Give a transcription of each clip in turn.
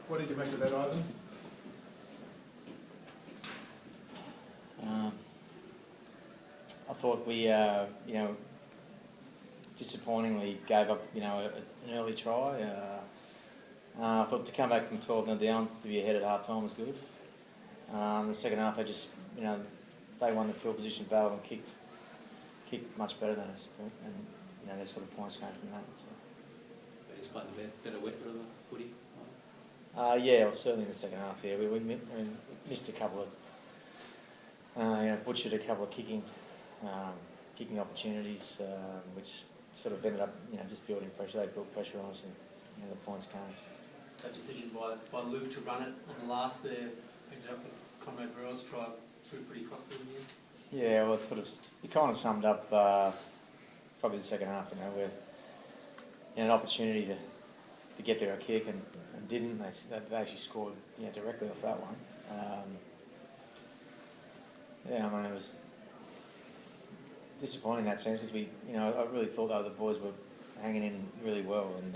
What did you make of that, Ivan? I thought we, disappointingly gave up, an early try. I thought to come back from 12-0 down to be ahead at half time was good. The second half, they won the field position battle and kicked much better than us, and their sort of points came from that. So. But he's playing the better weapon of the footy. Yeah, well, certainly in the second half. Yeah, we missed a couple of, butchered a couple of kicking opportunities, which sort of ended up, just building pressure. They built pressure on us, and the points came. That decision by Luke to run it on the last there ended up with Conrad Burrell's try proved pretty costly in the end. Yeah, well, it kind of summed up probably the second half. Where an opportunity to get there a kick and didn't. They actually scored directly off that one. It was disappointing in that sense because I really thought the boys were hanging in really well and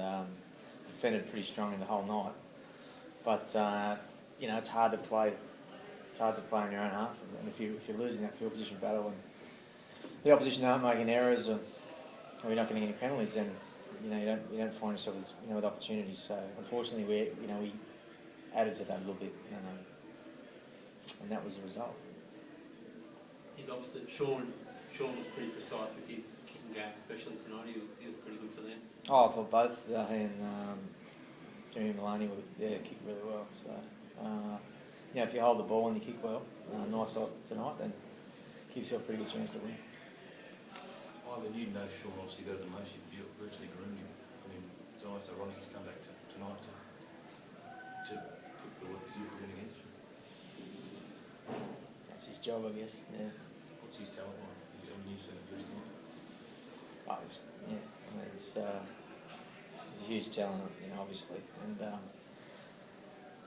defended pretty strongly the whole night. But it's hard to play. It's hard to play in your own half, and if you're losing that field position battle and the opposition aren't making errors or you're not getting any penalties, then you don't find yourself with opportunities. So unfortunately, we added to that a little bit, and that was the result. He's opposite. Sean was pretty precise with his kicking game, especially tonight. He was pretty good for them. Oh, I thought both he and Jimmy Maloney kicked really well. So if you hold the ball and you kick well, nice tonight, then it gives you a pretty good chance to win. Ivan, you know Sean obviously better than most. You virtually groomed him. I mean, it's almost ironic he's come back tonight to put the work that you put in against him. That's his job, I guess. Yeah. What's his talent like? I mean, you've seen it firsthand. He's a huge talent, obviously, and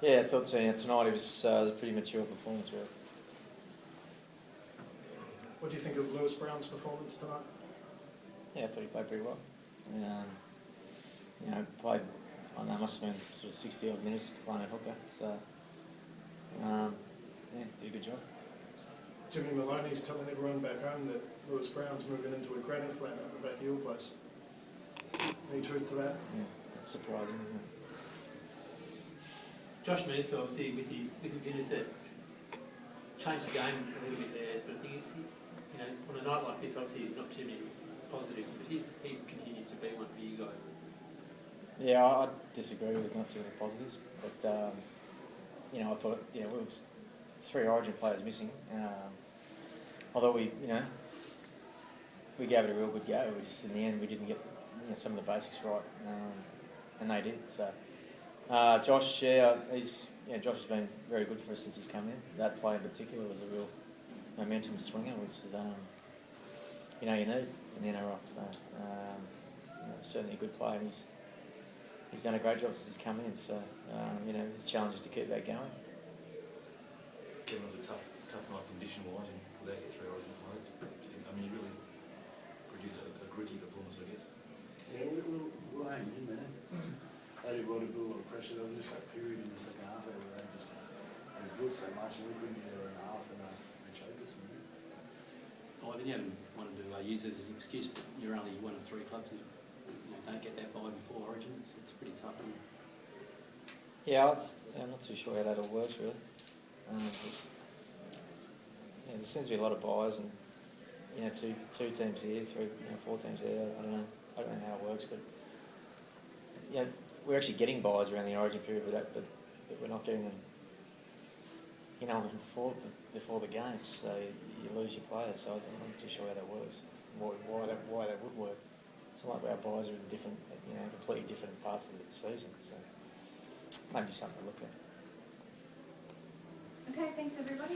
I thought tonight it was a pretty mature performance, really. What do you think of Lewis Brown's performance tonight? Yeah, I thought he played pretty well. Played, must have been sort of 60-odd minutes playing at hooker, so did a good job. Jimmy Maloney's telling everyone back home that Lewis Brown's moving into a granny flat out the back of your place. Any truth to that? Yeah, that's surprising, isn't it? Josh Mansell, obviously, with his intercept, changed the game a little bit there, sort of thing. On a night like this, obviously, not too many positives, but he continues to be one for you guys. Yeah, I disagree with not too many positives, but I thought we were 3 Origin players missing. Although we gave it a real good go. We just in the end we didn't get some of the basics right, and they did. So Josh, Josh has been very good for us since he's come in. That play in particular was a real momentum swinger, which is you need in the NRL. So certainly a good player, and he's done a great job since he's come in. So the challenge is to keep that going. It was a tough night condition-wise, and without your 3 Origin players. I mean, you really produced a gritty performance, I guess. Yeah, we'll hang in there. They did well to build a lot of pressure. There was just that period in the second half where they just was good so much, and we couldn't get there in half, and they choked us. I didn't even want to use it as an excuse, but you're only one of 3 clubs who don't get that bye before Origin. It's pretty tough. Yeah, I'm not too sure how that all works really. There seems to be a lot of buys, and two teams here, 4 teams there. I don't know how it works, but we're actually getting buys around the Origin period with that, but we're not getting them, before the games. So you lose your players. So I'm not too sure how that works. Why that would work? It's not like our buys are in different, completely different parts of the season. So maybe something to look at. Okay, thanks everybody.